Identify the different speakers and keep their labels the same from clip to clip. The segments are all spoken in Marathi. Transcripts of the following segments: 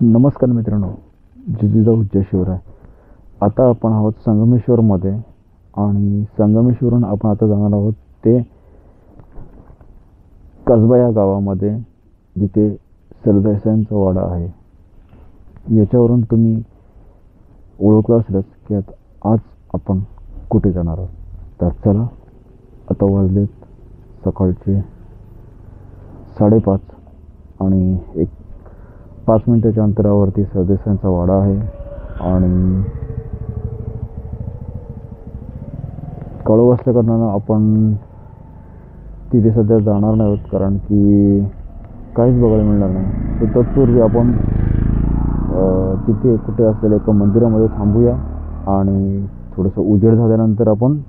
Speaker 1: नमस्कार मित्रांनो, जिजाऊ जय शिवराय. आता आपण आहोत संगमेश्वरमध्ये आणि संगमेश्वरून आपण आता जाणार आहोत ते कसबा या गावामध्ये, जिथे सरदेसाईंचा वाडा आहे. याच्यावरून तुम्ही ओळखलं असेलच की आज आपण कुठे जाणार आहोत. तर चला, आता वाजलेत सकाळचे 5:30 आणि एक 5 मिनिटाच्या अंतरावरती सरदेसाईंचा वाडा आहे. आणि कळव असल्या कारणानं आपण तिथे सध्या जाणार नाही आहोत, कारण की काहीच बघायला मिळणार नाही. तर तत्पूर्वी आपण तिथे कुठे असलेल्या एका मंदिरामध्ये थांबूया आणि थोडंसं उजेड झाल्यानंतर आपण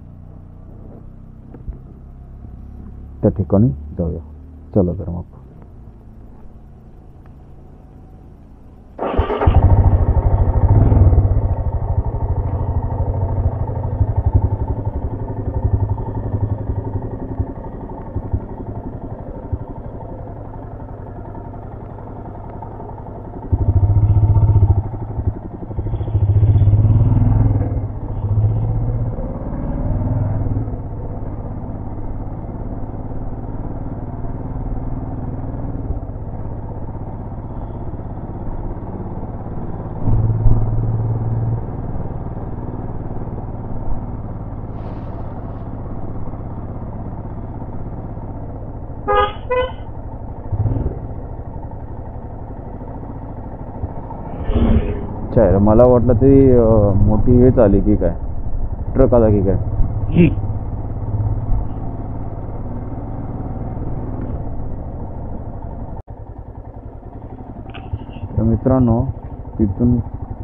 Speaker 1: त्या ठिकाणी जाऊया. चला तर मग. अच्छा, मला वाटलं ती मोठी हेच आली की काय, ट्रक आला की काय. तर मित्रांनो, तिथून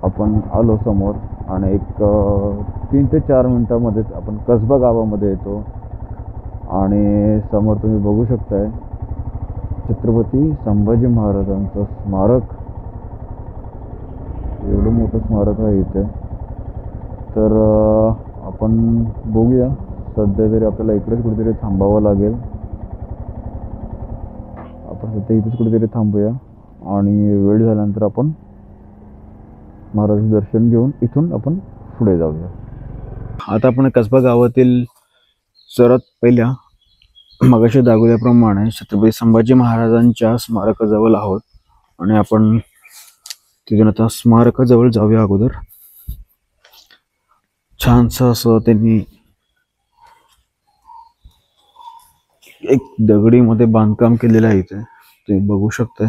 Speaker 1: आपण आलो समोर आणि एक 3 ते 4 मिनिटांमध्येच आपण कसबा गावामध्ये येतो. आणि समोर तुम्ही बघू शकताय छत्रपती संभाजी महाराजांचं स्मारक. एवढं मोठं स्मारक आहे इथे. तर आपण बघूया. सध्या तरी आपल्याला इकडेच कुठेतरी थांबावं लागेल. आपण सध्या इथेच कुठेतरी थांबूया आणि वेळ झाल्यानंतर आपण महाराजांचं दर्शन घेऊन इथून आपण पुढे जाऊया. आता आपण कसबा गावातील सर्वात पहिल्या मगाशी दाखवल्याप्रमाणे छत्रपती संभाजी महाराजांच्या स्मारकाजवळ आहोत आणि आपण तिथून आता स्मारकाजवळ जाऊया. अगोदर छानसं असं त्यांनी एक दगडीमध्ये बांधकाम केलेलं आहे. इथे तुम्ही बघू शकताय.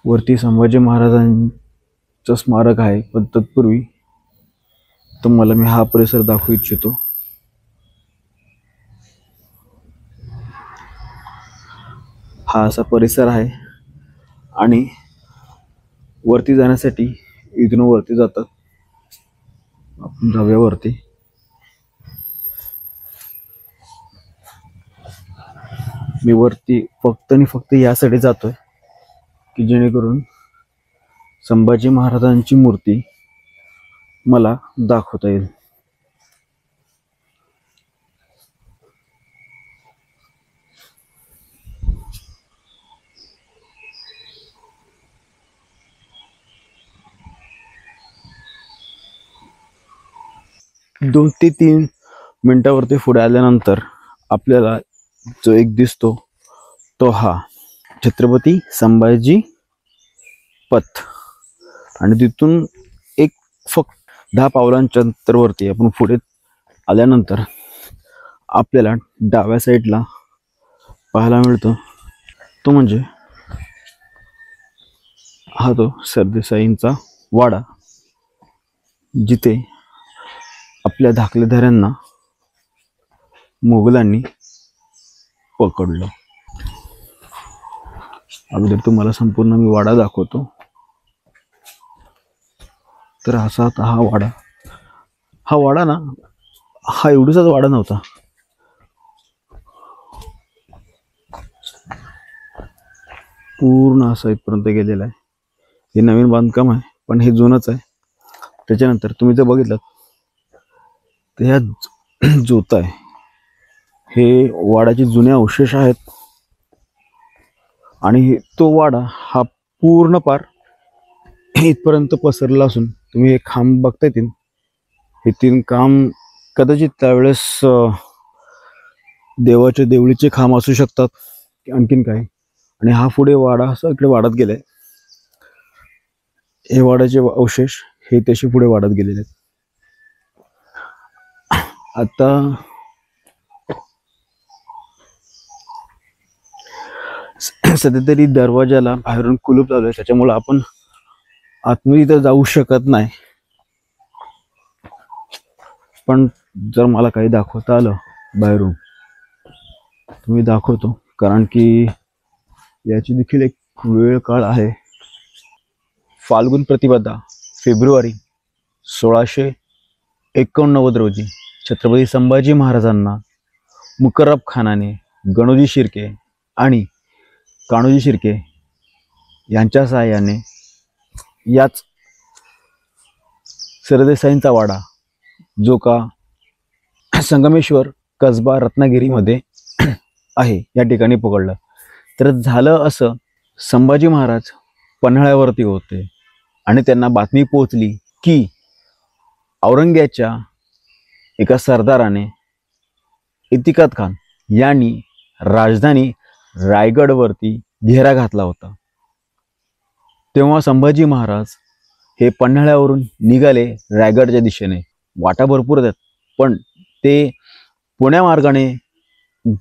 Speaker 1: वरती संभाजी महाराजांचं स्मारक आहे, पण तत्पूर्वी तुम्हाला मी हा परिसर दाखवू इच्छितो. हा असा परिसर आहे आणि वरती जाण्यासाठी इथून वरती जातात. आपण जाऊया वरती. मी वरती फक्त आणि फक्त यासाठी जातोय की जेणेकरून संभाजी महाराजांची मूर्ती मला दाखवता येईल. दोन ते 3 मिनिटावरती पुढे आल्यानंतर आपल्याला जो एक दिसतो तो हा छत्रपती संभाजी पथ. आणि तिथून एक फक्त 10 पावलांच्या अंतरावरती आपण पुढे आल्यानंतर आपल्याला डाव्या साईडला पाहायला मिळतो तो म्हणजे हा तो सरदेसाईंचा वाडा, जिथे आपल्या धाकलेधाऱ्यांना मोगलांनी पकडलं. अगोदर तुम्हाला संपूर्ण मी वाडा दाखवतो. तर असा हा वाडा. हा वाडा ना, हा एवढाच वाडा नव्हता. पूर्ण असा इथपर्यंत गेलेला आहे. हे नवीन बांधकाम आहे, पण हे जुनंच आहे. त्याच्यानंतर तुम्ही जर बघितलं तर ह्या जोत आहे, हे वाड्याचे जुने अवशेष आहेत. आणि तो वाडा हा पूर्ण पार इथपर्यंत पसरला असून तुम्ही हे खांब बघता येतील. हे 3 खांब कदाचित त्यावेळेस देवाच्या देवळीचे खांब असू शकतात, आणखीन काही. आणि हा पुढे वाडा असा इकडे वाढत गेलाय. हे वाड्याचे अवशेष हे तसे पुढे वाढत गेलेले आहेत. आता सध्या तरी दरवाजाला बाहेरून कुलूप लावलंय, त्याच्यामुळे आपण आतमध्ये तर जाऊ शकत नाही. पण जर मला काही दाखवता आलं बाहेरून तुम्ही दाखवतो, कारण की याची देखील एक वेळ काळ आहे. फाल्गुन प्रतिपदा फेब्रुवारी 1689 रोजी छत्रपती संभाजी महाराजांना मुकर्रब खानाने गणोजी शिर्के आणि कान्होजी शिर्के यांच्या सहाय्याने याच सरदेसाईंचा वाडा, जो का संगमेश्वर कसबा रत्नागिरीमध्ये आहे, या ठिकाणी पकडलं. तर झालं असं, संभाजी महाराज पन्हाळ्यावरती होते आणि त्यांना बातमी पोहोचली की औरंग्याच्या एका सरदाराने इतिकाद खान यांनी राजधानी रायगडवरती घेरा घातला होता. तेव्हा संभाजी महाराज हे पन्हाळ्यावरून निघाले रायगडच्या दिशेने. वाटा भरपूर आहेत, पण ते पुण्या मार्गाने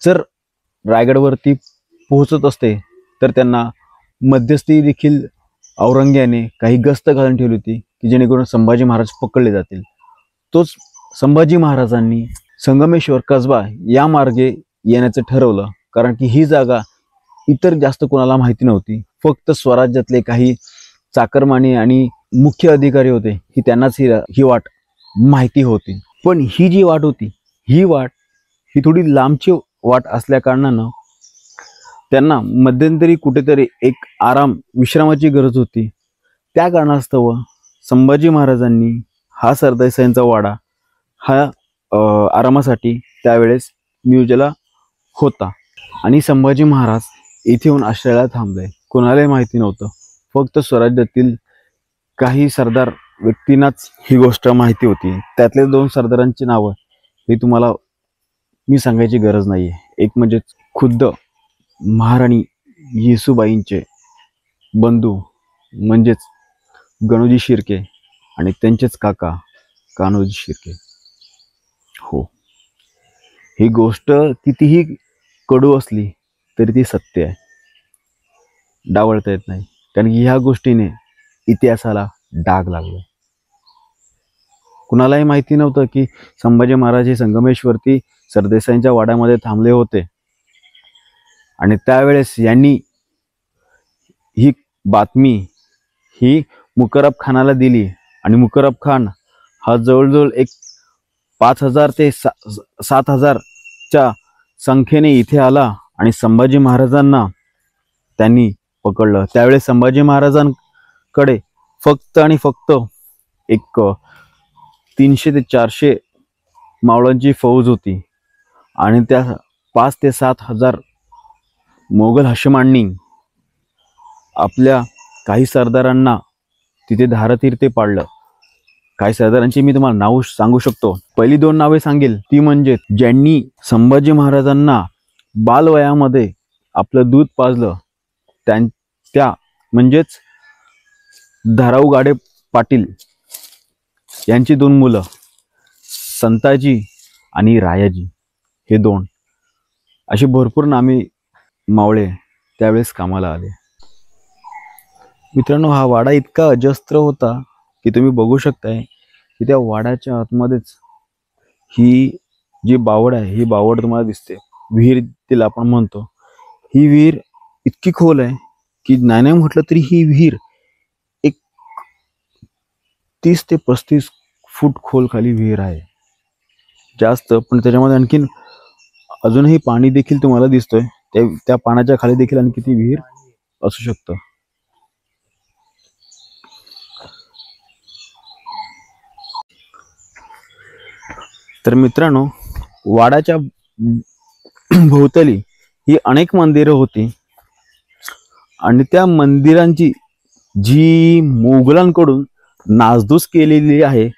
Speaker 1: जर रायगडवरती पोहोचत असते तर त्यांना मध्यस्थी देखील औरंग्याने काही गस्त घालून ठेवली होती की जेणेकरून संभाजी महाराज पकडले जातील. तोच संभाजी महाराजांनी संगमेश्वर कसबा या मार्गे येण्याचं ठरवलं, कारण की ही जागा इतर जास्त कोणाला माहिती नव्हती. फक्त स्वराज्यातले काही चाकरमानी आणि मुख्य अधिकारी होते, ही त्यांनाच ही वाट माहिती होती. पण ही जी वाट होती, ही वाट ही थोडी लांबची वाट असल्या कारणानं त्यांना मध्यंतरी कुठेतरी एक विश्रामाची गरज होती. त्या कारणास्तव संभाजी महाराजांनी हा सरदेसाईंचा वाडा हा आरामासाठी त्यावेळेस नियोजला होता. आणि संभाजी महाराज इथे येऊन आश्रयाला थांबले. कोणालाही माहिती नव्हतं, फक्त स्वराज्यातील काही सरदार व्यक्तींनाच ही गोष्ट माहिती होती. त्यातले 2 सरदारांची नावं हे तुम्हाला मी सांगायची गरज नाहीये. एक म्हणजे खुद्द महाराणी येसूबाईंचे बंधू म्हणजेच गणोजी शिर्के आणि त्यांचेच काका कान्होजी शिर्के. हो, ही गोष्ट कितीही कडू असली तरी ती सत्य आहे, डावळता येत नाही. कारण की ह्या गोष्टीने इतिहासाला डाग लागला. कुणालाही माहिती नव्हतं की संभाजी महाराज हे संगमेश्वरती सरदेसाईंच्या वाड्यामध्ये थांबले होते. आणि त्यावेळेस यांनी ही बातमी ही मुकर्रब खानाला दिली. आणि मुकर्रब खान हा जवळजवळ एक 5000 ते 7000च्या संख्येने इथे आला आणि संभाजी महाराजांना त्यांनी पकडलं. त्यावेळेस संभाजी महाराजांकडे फक्त आणि फक्त एक 300 ते 400 मावळांची फौज होती. आणि त्या 5 ते 7000 मोगल हाशमांनी आपल्या काही सरदारांना तिथे धारतीर्थी पाडलं. काही सरदारांची मी तुम्हाला नाव सांगू शकतो. पहिली 2 नावे सांगेल ती म्हणजे ज्यांनी संभाजी महाराजांना बालवयामध्ये आपलं दूध पाजलं, त्या म्हणजेच धाराऊ गाडे पाटील यांची 2 मुलं संताजी आणि रायाजी, हे 2 अशी भरपूर नामे मावळे त्यावेळेस कामाला आले. मित्रांनो, हा वाडा इतका अजस्त्र होता की तुम्ही बघू शकताय की त्या वाड्याच्या आतमध्येच ही जी बावड आहे, ही बावड तुम्हाला दिसते, विहीर तिला आपण म्हणतो. ही विहीर इतकी खोल आहे की नाही म्हटलं तरी ही विहीर एक 30 ते 35 फूट खोल खाली विहीर आहे, जास्त. पण त्याच्यामध्ये आणखीन अजूनही पाणी देखील तुम्हाला दिसतोय. त्या पाण्याच्या खाली देखील आणखी ती विहीर असू शकतं. तर मित्रांनो, वाड्याच्या भोवताली ही अनेक मंदिरं होती. आणि त्या मंदिरांची जी मोगलांकडून नासधूस केलेली आहे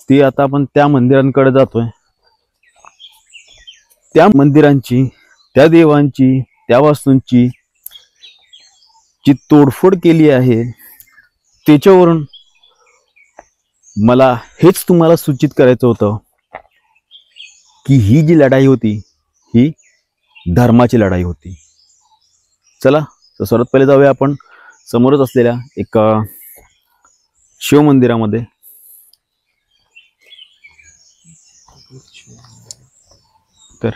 Speaker 1: ती आता आपण त्या मंदिरांकडे जातोय. त्या मंदिरांची, त्या देवांची, त्या वास्तूंची जी तोडफोड केली आहे त्याच्यावरून मला हेच तुम्हाला सूचित करायचं होतं की ही जी लढाई होती ही धर्माची लढाई होती. चला तर सर्वात पहिले जाऊया आपण समोरच असलेल्या एका शिव मंदिरामध्ये. तर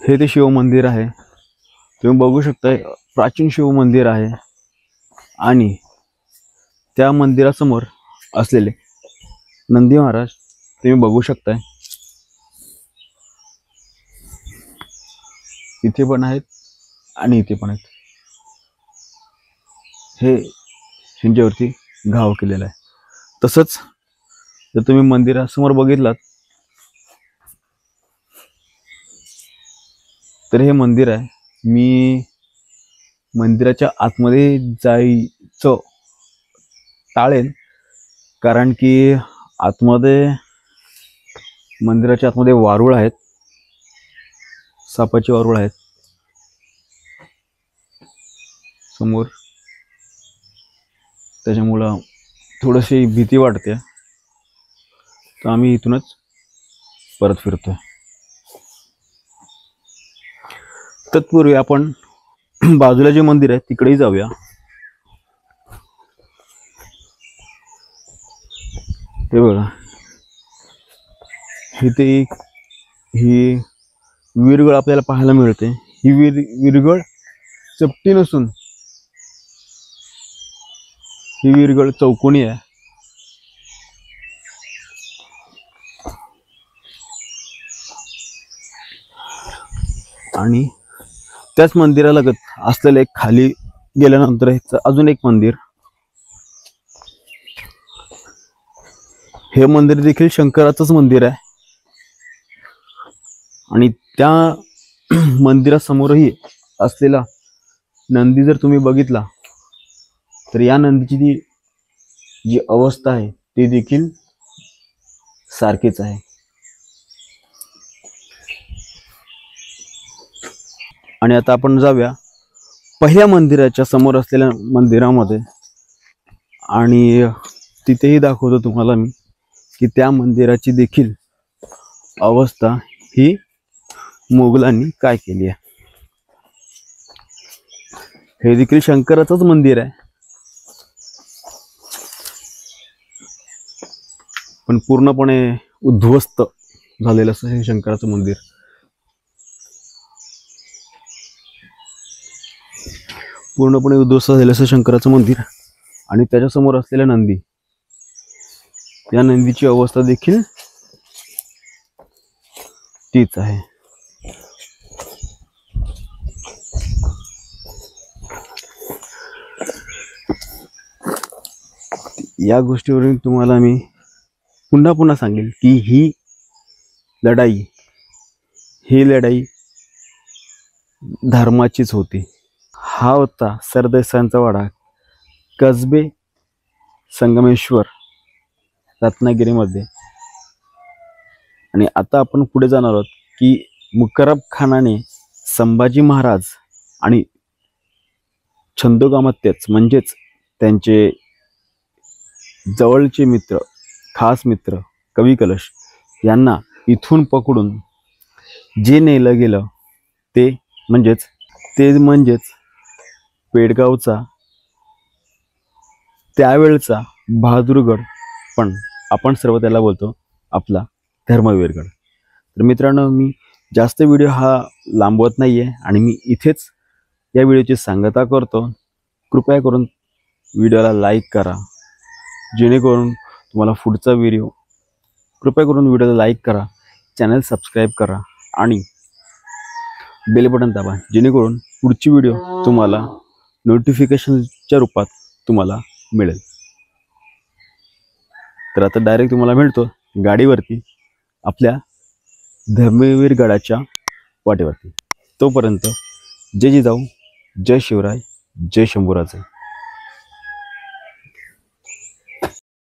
Speaker 1: हे ते शिव मंदिर आहे. तुम्ही बघू शकता प्राचीन शिव मंदिर आहे आणि त्या मंदिरासमोर असलेले नंदी महाराज तुम्ही बघू शकताय. इथे पण आहेत आणि इथे पण आहेत. हे ह्यांच्यावरती घाव केलेला आहे. तसंच जर तुम्ही मंदिरासमोर बघितलात तर हे मंदिर आहे. मी मंदिराच्या आतमध्ये जायचं टाळेन कारण की आतमध्ये मंदिराच्या आतमध्ये वारुळ आहेत, सापाची वारुळ आहेत समोर. त्याच्यामुळं थोडीशी भीती वाटते. तर आम्ही इथूनच परत फिरतोय. तत्पूर्वी आपण बाजूला जे मंदिर आहे तिकडेही जाऊया. ते बघा इथे ही विरगळ आपल्याला पाहायला मिळते. ही विरगळ चपटी नसून ही विरगळ चौकोनी आहे. आणि त्याच मंदिरालगत असलेलं एक खाली गेल्यानंतर अजून एक मंदिर. हे मंदिर देखील शंकराचंच मंदिर आहे आणि त्या मंदिरासमोरही असलेला नंदी जर तुम्ही बघितला तर या नंदीची जी अवस्था आहे ती देखील सारखीच आहे. आणि आता आपण जाऊया पहिल्या मंदिराच्या समोर असलेल्या मंदिरामध्ये आणि तिथेही दाखवतो तुम्हाला मी की त्या मंदिराची देखील अवस्था ही मोगलांनी काय केली आहे. हे देखील शंकराचंच मंदिर आहे पण पूर्णपणे उद्ध्वस्त झालेलं असं हे शंकराचं मंदिर. पूर्णपणे उद्ध्वस्त झालेलं असं शंकराचं मंदिर आणि त्याच्यासमोर असलेल्या नंदी, या नंदीची अवस्था देखील तीच आहे. या गोष्टीवरून तुम्हाला मी पुन्हा पुन्हा सांगेल की ही लढाई धर्माचीच होती. हा होता सरदेसाईंचा वाडा, कसबे संगमेश्वर, रत्नागिरीमध्ये. आणि आता आपण पुढे जाणार आहोत की मुकरब खानाने संभाजी महाराज आणि छंदोगामात्यच म्हणजेच त्यांचे जवळचे मित्र, खास मित्र कवी कलश यांना इथून पकडून जे नेलं गेलं ते म्हणजेच पेडगावचा त्यावेळचा बहादूरगड, पण आपण सर्व त्याला बोलतो आपला धर्मवीरगड. तर मित्रांनो, मी जास्त व्हिडिओ हा लांबवत नाही आहे आणि मी इथेच या व्हिडिओची सांगता करतो. कृपया करून व्हिडिओला लाईक करा जेणेकरून तुम्हाला पुढचा व्हिडिओ, कृपया करून व्हिडिओला लाईक करा, चॅनल सबस्क्राईब करा आणि बेल बटन दाबा जेणेकरून पुढची व्हिडिओ तुम्हाला नोटिफिकेशनच्या रूपात तुम्हाला मिळेल. तर आता डायरेक्ट तुम्हाला मिळतो गाडीवरती आपल्या धर्मवीर गडाच्या वाटेवरती. तोपर्यंत जय जिजाऊ, जय शिवराय, जय शंभूराजे.